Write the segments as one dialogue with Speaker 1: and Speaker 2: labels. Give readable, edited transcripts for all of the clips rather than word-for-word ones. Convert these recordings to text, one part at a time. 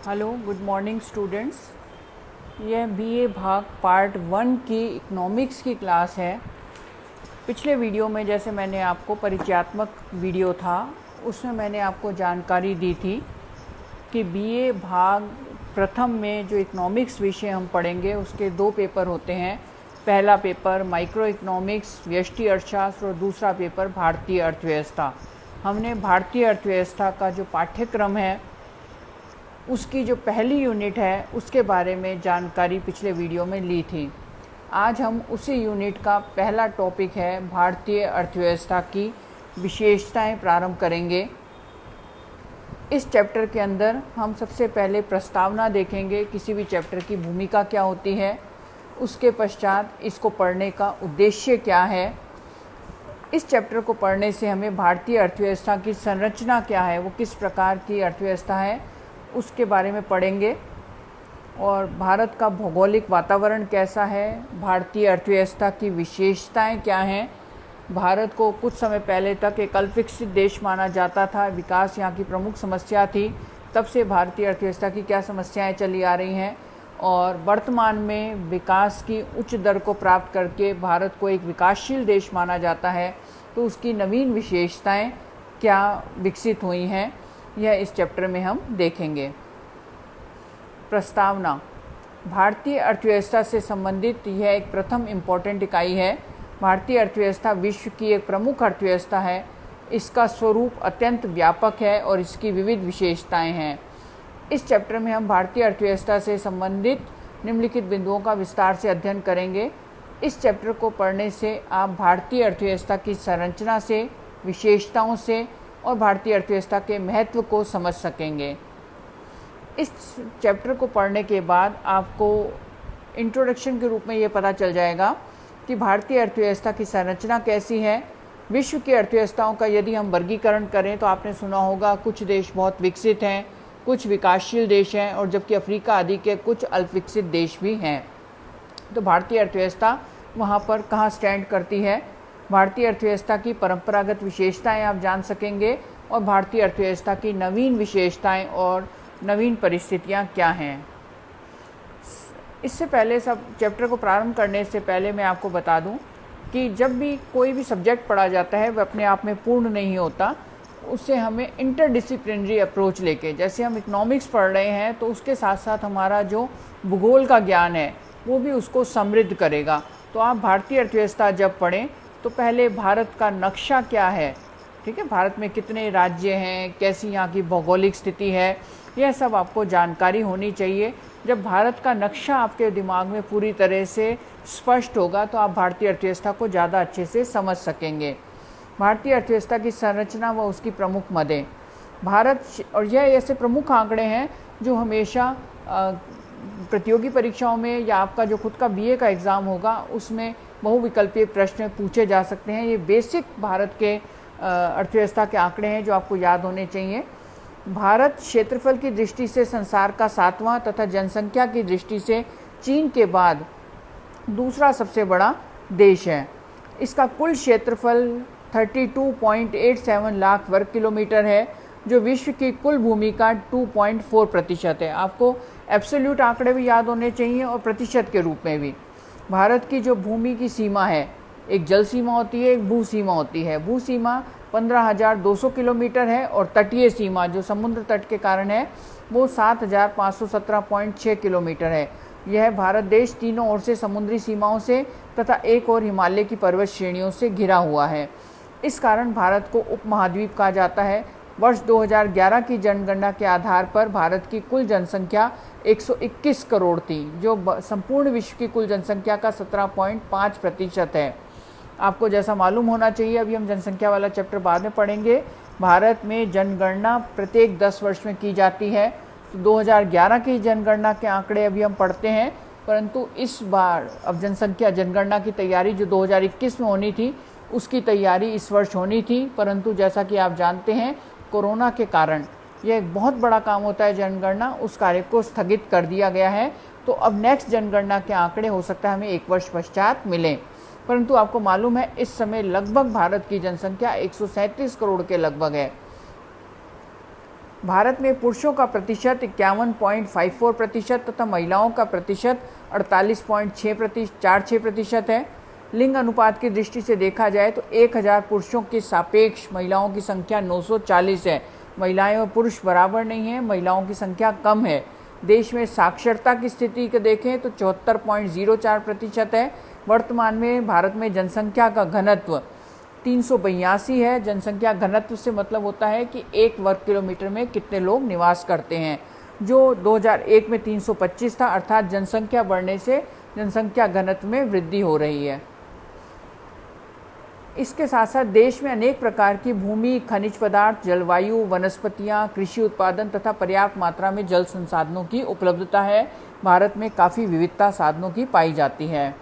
Speaker 1: Hello, good morning students. यह BA भाग part 1 की इकोनॉमिक्स की क्लास है। पिछले वीडियो में जैसे मैंने आपको परिचयात्मक वीडियो था उसमें मैंने आपको जानकारी दी थी कि बीए भाग प्रथम में जो इकोनॉमिक्स विषय हम पढ़ेंगे उसके 2 पेपर होते हैं। पहला पेपर माइक्रो इकोनॉमिक्स व्यष्टि अर्थशास्त्र और दूसरा पेपर भारतीय अर्थव्यवस्था। हमने भारतीय अर्थव्यवस्था का जो पाठ्यक्रम है उसकी जो पहली यूनिट है उसके बारे में जानकारी पिछले वीडियो में ली थी। आज हम उसी यूनिट का पहला टॉपिक है भारतीय अर्थव्यवस्था की विशेषताएं प्रारंभ करेंगे। इस चैप्टर के अंदर हम सबसे पहले प्रस्तावना देखेंगे, किसी भी चैप्टर की भूमिका क्या होती है, उसके पश्चात इसको पढ़ने का उद्देश्य क्या है। इस चैप्टर को पढ़ने से हमें भारतीय अर्थव्यवस्था की संरचना क्या है, वो किस प्रकार की अर्थव्यवस्था है, उसके बारे में पढ़ेंगे। और भारत का भौगोलिक वातावरण कैसा है, भारतीय अर्थव्यवस्था की विशेषताएं क्या हैं। भारत को कुछ समय पहले तक एक अल्पविकसित देश माना जाता था, विकास यहाँ की प्रमुख समस्या थी। तब से भारतीय अर्थव्यवस्था की क्या समस्याएं चली आ रही हैं और वर्तमान में विकास की उच्च दर को प्राप्त करके भारत को एक विकासशील देश माना जाता है, तो उसकी नवीन विशेषताएं क्या विकसित हुई हैं, यह इस चैप्टर में हम देखेंगे। प्रस्तावना। भारतीय अर्थव्यवस्था से संबंधित यह एक प्रथम इम्पॉर्टेंट इकाई है। भारतीय अर्थव्यवस्था विश्व की एक प्रमुख अर्थव्यवस्था है। इसका स्वरूप अत्यंत व्यापक है और इसकी विविध विशेषताएं हैं। इस चैप्टर में हम भारतीय अर्थव्यवस्था से संबंधित निम्नलिखित बिंदुओं का विस्तार से अध्ययन करेंगे। इस चैप्टर को पढ़ने से आप भारतीय अर्थव्यवस्था की संरचना से, विशेषताओं से और भारतीय अर्थव्यवस्था के महत्व को समझ सकेंगे। इस चैप्टर को पढ़ने के बाद आपको इंट्रोडक्शन के रूप में ये पता चल जाएगा कि भारतीय अर्थव्यवस्था की संरचना कैसी है। विश्व की अर्थव्यवस्थाओं का यदि हम वर्गीकरण करें तो आपने सुना होगा कुछ देश बहुत विकसित हैं, कुछ विकासशील देश हैं और जबकि अफ्रीका आदि के कुछ अल्पविकसित देश भी हैं। तो भारतीय अर्थव्यवस्था वहाँ पर कहाँ स्टैंड करती है, भारतीय अर्थव्यवस्था की परंपरागत विशेषताएं आप जान सकेंगे और भारतीय अर्थव्यवस्था की नवीन विशेषताएं और नवीन परिस्थितियां क्या हैं। इससे पहले सब चैप्टर को प्रारंभ करने से पहले मैं आपको बता दूं कि जब भी कोई भी सब्जेक्ट पढ़ा जाता है वह अपने आप में पूर्ण नहीं होता। उससे हमें इंटरडिसिप्लिनरी अप्रोच लेके, जैसे हम इकोनॉमिक्स पढ़ रहे हैं तो उसके साथ साथ हमारा जो भूगोल का ज्ञान है वो भी उसको समृद्ध करेगा। तो आप भारतीय अर्थव्यवस्था जब पढ़ें तो पहले भारत का नक्शा क्या है, ठीक है, भारत में कितने राज्य हैं, कैसी यहाँ की भौगोलिक स्थिति है, यह सब आपको जानकारी होनी चाहिए। जब भारत का नक्शा आपके दिमाग में पूरी तरह से स्पष्ट होगा तो आप भारतीय अर्थव्यवस्था को ज़्यादा अच्छे से समझ सकेंगे। भारतीय अर्थव्यवस्था की संरचना व उसकी प्रमुख मदें। भारत, और यह ऐसे प्रमुख आंकड़े हैं जो हमेशा प्रतियोगी परीक्षाओं में या आपका जो खुद का बीए का एग्ज़ाम होगा उसमें बहुविकल्पीय प्रश्न पूछे जा सकते हैं। ये बेसिक भारत के अर्थव्यवस्था के आंकड़े हैं जो आपको याद होने चाहिए। भारत क्षेत्रफल की दृष्टि से संसार का 7वां तथा जनसंख्या की दृष्टि से चीन के बाद दूसरा सबसे बड़ा देश है। इसका कुल क्षेत्रफल 32.87 लाख वर्ग किलोमीटर है, जो विश्व की कुल भूमि का 2.4% है। आपको एब्सोल्यूट आंकड़े भी याद होने चाहिए और प्रतिशत के रूप में भी। भारत की जो भूमि की सीमा है, एक जल सीमा होती है, एक भू सीमा होती है। भू सीमा 15,200 किलोमीटर है और तटीय सीमा जो समुद्र तट के कारण है वो 7,517.6 किलोमीटर है। यह भारत देश तीनों ओर से समुद्री सीमाओं से तथा एक और हिमालय की पर्वत श्रेणियों से घिरा हुआ है। इस कारण भारत को उपमहाद्वीप कहा जाता है। वर्ष 2011 की जनगणना के आधार पर भारत की कुल जनसंख्या 121 करोड़ थी, जो संपूर्ण विश्व की कुल जनसंख्या का 17.5% है। आपको जैसा मालूम होना चाहिए, अभी हम जनसंख्या वाला चैप्टर बाद में पढ़ेंगे। भारत में जनगणना प्रत्येक 10 वर्ष में की जाती है। तो 2011 की जनगणना के आंकड़े अभी हम पढ़ते हैं, परंतु इस बार अब जनगणना की तैयारी जो 2021 में होनी थी उसकी तैयारी इस वर्ष होनी थी, परंतु जैसा कि आप जानते हैं कोरोना के कारण यह एक बहुत बड़ा काम होता है जनगणना, उस कार्य को स्थगित कर दिया गया है। तो अब नेक्स्ट जनगणना के आंकड़े हो सकता है हमें 1 वर्ष पश्चात मिलें। परंतु आपको मालूम है इस समय लगभग भारत की जनसंख्या 137 करोड़ के लगभग है। भारत में पुरुषों का प्रतिशत 51.54% तथा महिलाओं का प्रतिशत 48.46% है। लिंग अनुपात की दृष्टि से देखा जाए तो 1000 पुरुषों के सापेक्ष महिलाओं की संख्या 940 है। महिलाएं और पुरुष बराबर नहीं हैं, महिलाओं की संख्या कम है। देश में साक्षरता की स्थिति को देखें तो 74.04% है। वर्तमान में भारत में जनसंख्या का घनत्व 382 है। जनसंख्या घनत्व से मतलब होता है कि 1 वर्ग किलोमीटर में कितने लोग निवास करते हैं, जो 2001 में 325 था, अर्थात जनसंख्या बढ़ने से जनसंख्या घनत्व में वृद्धि हो रही है। इसके साथ साथ देश में अनेक प्रकार की भूमि, खनिज पदार्थ, जलवायु, वनस्पतियाँ, कृषि उत्पादन तथा पर्याप्त मात्रा में जल संसाधनों की उपलब्धता है। भारत में काफ़ी विविधता साधनों की पाई जाती है।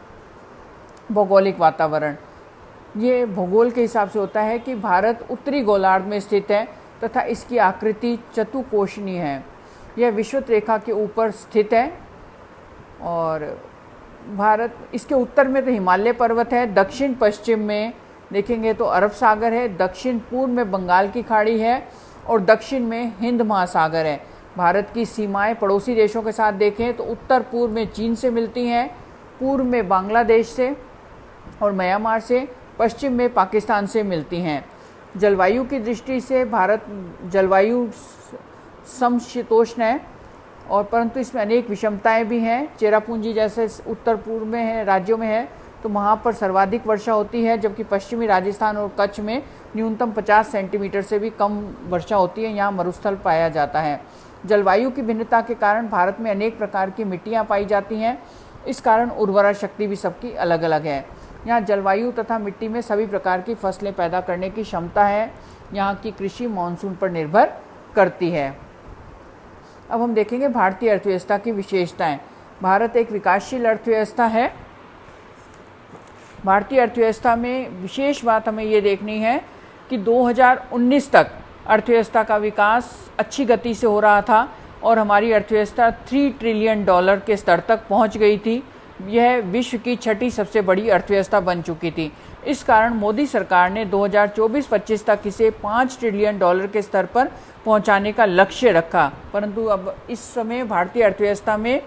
Speaker 1: भौगोलिक वातावरण, ये भूगोल के हिसाब से होता है कि भारत उत्तरी गोलार्ध में स्थित है तथा इसकी आकृति चतुकोशनीय है। यह विषुवत रेखा के ऊपर स्थित है और भारत, इसके उत्तर में तो हिमालय पर्वत है, दक्षिण पश्चिम में देखेंगे तो अरब सागर है, दक्षिण पूर्व में बंगाल की खाड़ी है और दक्षिण में हिंद महासागर है। भारत की सीमाएं पड़ोसी देशों के साथ देखें तो उत्तर पूर्व में चीन से मिलती हैं, पूर्व में बांग्लादेश से और म्यांमार से, पश्चिम में पाकिस्तान से मिलती हैं। जलवायु की दृष्टि से भारत जलवायु समशीतोष्ण है और परंतु इसमें अनेक विषमताएं भी हैं। चेरापूंजी जैसे उत्तर पूर्व में है, राज्यों में है तो वहाँ पर सर्वाधिक वर्षा होती है, जबकि पश्चिमी राजस्थान और कच्छ में न्यूनतम 50 सेंटीमीटर से भी कम वर्षा होती है। यहाँ मरुस्थल पाया जाता है। जलवायु की भिन्नता के कारण भारत में अनेक प्रकार की मिट्टियाँ पाई जाती हैं। इस कारण उर्वरा शक्ति भी सबकी अलग अलग है। यहाँ जलवायु तथा मिट्टी में सभी प्रकार की फसलें पैदा करने की क्षमता है। यहाँ की कृषि मानसून पर निर्भर करती है। अब हम देखेंगे भारतीय अर्थव्यवस्था की विशेषताएं। भारत एक विकासशील अर्थव्यवस्था है। भारतीय अर्थव्यवस्था में विशेष बात हमें ये देखनी है कि 2019 तक अर्थव्यवस्था का विकास अच्छी गति से हो रहा था और हमारी अर्थव्यवस्था $3 ट्रिलियन के स्तर तक पहुंच गई थी। यह विश्व की छठी सबसे बड़ी अर्थव्यवस्था बन चुकी थी। इस कारण मोदी सरकार ने 2024-25 तक इसे $5 ट्रिलियन के स्तर पर पहुंचाने का लक्ष्य रखा। परंतु अब इस समय भारतीय अर्थव्यवस्था में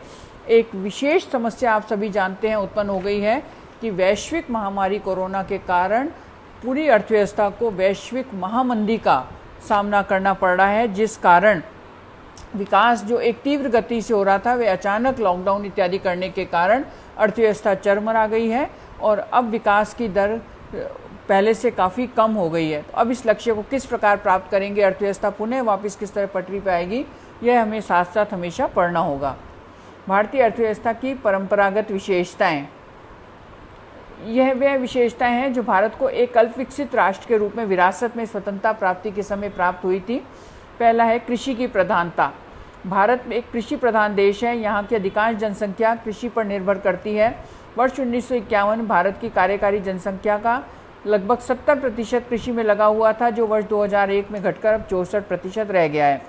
Speaker 1: एक विशेष समस्या आप सभी जानते हैं उत्पन्न हो गई है कि वैश्विक महामारी कोरोना के कारण पूरी अर्थव्यवस्था को वैश्विक महामंदी का सामना करना पड़ रहा है, जिस कारण विकास जो एक तीव्र गति से हो रहा था वे अचानक लॉकडाउन इत्यादि करने के कारण अर्थव्यवस्था चरमरा गई है और अब विकास की दर पहले से काफ़ी कम हो गई है। तो अब इस लक्ष्य को किस प्रकार प्राप्त करेंगे, अर्थव्यवस्था पुनः वापस किस तरह पटरी पर आएगी, यह हमें साथ साथ हमेशा पढ़ना होगा। भारतीय अर्थव्यवस्था की परंपरागत विशेषताएं, यह वे विशेषताएं हैं जो भारत को एक अल्प विकसित राष्ट्र के रूप में विरासत में स्वतंत्रता प्राप्ति के समय प्राप्त हुई थी। पहला है कृषि की प्रधानता। भारत में एक कृषि प्रधान देश है। यहाँ की अधिकांश जनसंख्या कृषि पर निर्भर करती है। वर्ष 1951 भारत की कार्यकारी जनसंख्या का लगभग 70% कृषि में लगा हुआ था, जो वर्ष 2001 में घटकर अब 64% रह गया है।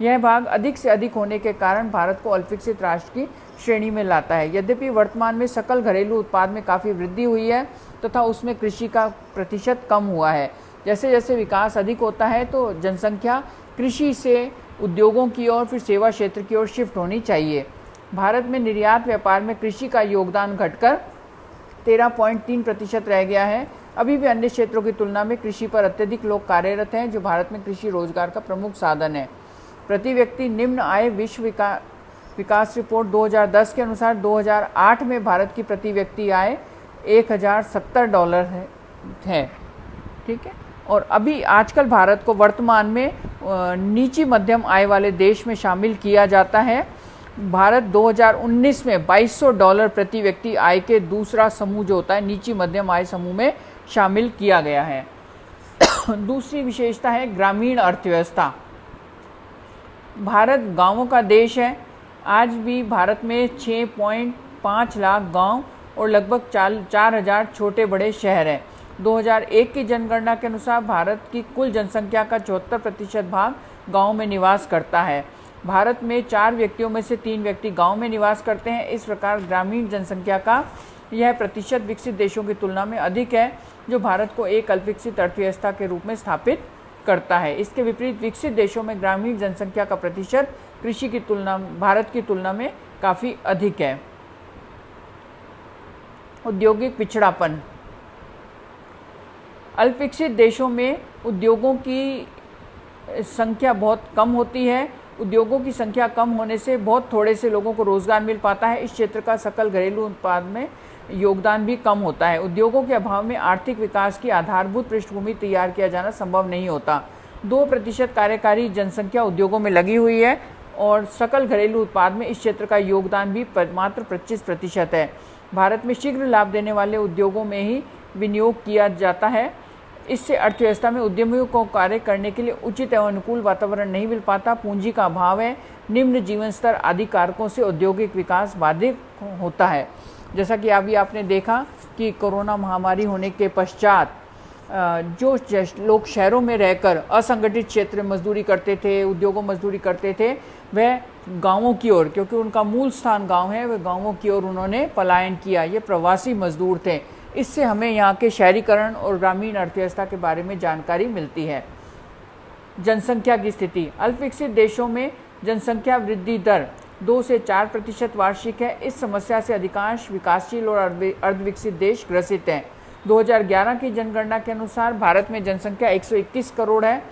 Speaker 1: यह भाग अधिक से अधिक होने के कारण भारत को अल्पविकसित राष्ट्र की श्रेणी में लाता है। यद्यपि वर्तमान में सकल घरेलू उत्पाद में काफ़ी वृद्धि हुई है तथा उसमें कृषि का प्रतिशत कम हुआ है। जैसे जैसे विकास अधिक होता है तो जनसंख्या कृषि से उद्योगों की ओर फिर सेवा क्षेत्र की ओर शिफ्ट होनी चाहिए। भारत में निर्यात व्यापार में कृषि का योगदान घटकर 13.3% रह गया है। अभी भी अन्य क्षेत्रों की तुलना में कृषि पर अत्यधिक लोग कार्यरत हैं, जो भारत में कृषि रोजगार का प्रमुख साधन है। प्रति व्यक्ति निम्न आय विश्व विकास रिपोर्ट 2010 के अनुसार 2008 में भारत की प्रति व्यक्ति आय $1070 है। ठीक है, और अभी आजकल भारत को वर्तमान में नीची मध्यम आय वाले देश में शामिल किया जाता है। भारत 2019 में $2200 प्रति व्यक्ति आय के दूसरा समूह जो होता है नीची मध्यम आय समूह में शामिल किया गया है। दूसरी विशेषता है ग्रामीण अर्थव्यवस्था। भारत गांवों का देश है। आज भी भारत में 6.5 लाख गांव और लगभग 4000 छोटे बड़े शहर हैं। 2001 की जनगणना के अनुसार भारत की कुल जनसंख्या का 74% भाग गांव में निवास करता है। भारत में 4 व्यक्तियों में से 3 व्यक्ति गांव में निवास करते हैं। इस प्रकार ग्रामीण जनसंख्या का यह प्रतिशत विकसित देशों की तुलना में अधिक है, जो भारत को एक अल्पविकसित अर्थव्यवस्था के रूप में स्थापित करता है। इसके विपरीत विकसित देशों में ग्रामीण जनसंख्या का प्रतिशत कृषि की तुलना भारत की तुलना में काफ़ी अधिक है। औद्योगिक पिछड़ापन। अल्पविकसित देशों में उद्योगों की संख्या बहुत कम होती है। उद्योगों की संख्या कम होने से बहुत थोड़े से लोगों को रोजगार मिल पाता है। इस क्षेत्र का सकल घरेलू उत्पाद में योगदान भी कम होता है। उद्योगों के अभाव में आर्थिक विकास की आधारभूत पृष्ठभूमि तैयार किया जाना संभव नहीं होता। 2% कार्यकारी जनसंख्या उद्योगों में लगी हुई है और सकल घरेलू उत्पाद में इस क्षेत्र का योगदान भी मात्र 25% है। भारत में शीघ्र लाभ देने वाले उद्योगों में ही विनियोग किया जाता है। इससे अर्थव्यवस्था में उद्यमियों को कार्य करने के लिए उचित एवं अनुकूल वातावरण नहीं मिल पाता। पूंजी का अभाव है, निम्न जीवन स्तर आदि कारकों से औद्योगिक विकास बाधित होता है। जैसा कि अभी आपने देखा कि कोरोना महामारी होने के पश्चात जो लोग शहरों में रहकर असंगठित क्षेत्र में मजदूरी करते थे, उद्योगों मजदूरी करते थे, वह गांवों की ओर, क्योंकि उनका मूल स्थान गांव है, वह गांवों की ओर उन्होंने पलायन किया। ये प्रवासी मजदूर थे। इससे हमें यहाँ के शहरीकरण और ग्रामीण अर्थव्यवस्था के बारे में जानकारी मिलती है। जनसंख्या की स्थिति। अल्पविकसित देशों में जनसंख्या वृद्धि दर 2 से 4% वार्षिक है। इस समस्या से अधिकांश विकासशील और अर्धविकसित देश ग्रसित हैं। 2011 की जनगणना के अनुसार भारत में जनसंख्या 121 करोड़ है।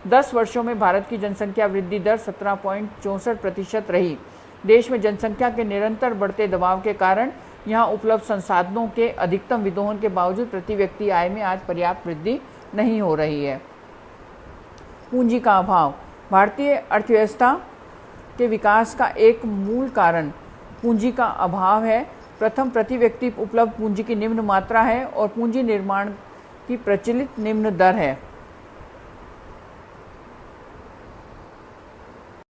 Speaker 1: 10 वर्षों में भारत की जनसंख्या वृद्धि दर 17.64% रही। देश में जनसंख्या के निरंतर बढ़ते दबाव के कारण यहाँ उपलब्ध संसाधनों के अधिकतम विदोहन के बावजूद प्रति व्यक्ति आय में आज पर्याप्त वृद्धि नहीं हो रही है। पूंजी का अभाव। भारतीय अर्थव्यवस्था के विकास का एक मूल कारण पूंजी का अभाव है। प्रथम, प्रति व्यक्ति उपलब्ध पूंजी की निम्न मात्रा है और पूंजी निर्माण की प्रचलित निम्न दर है।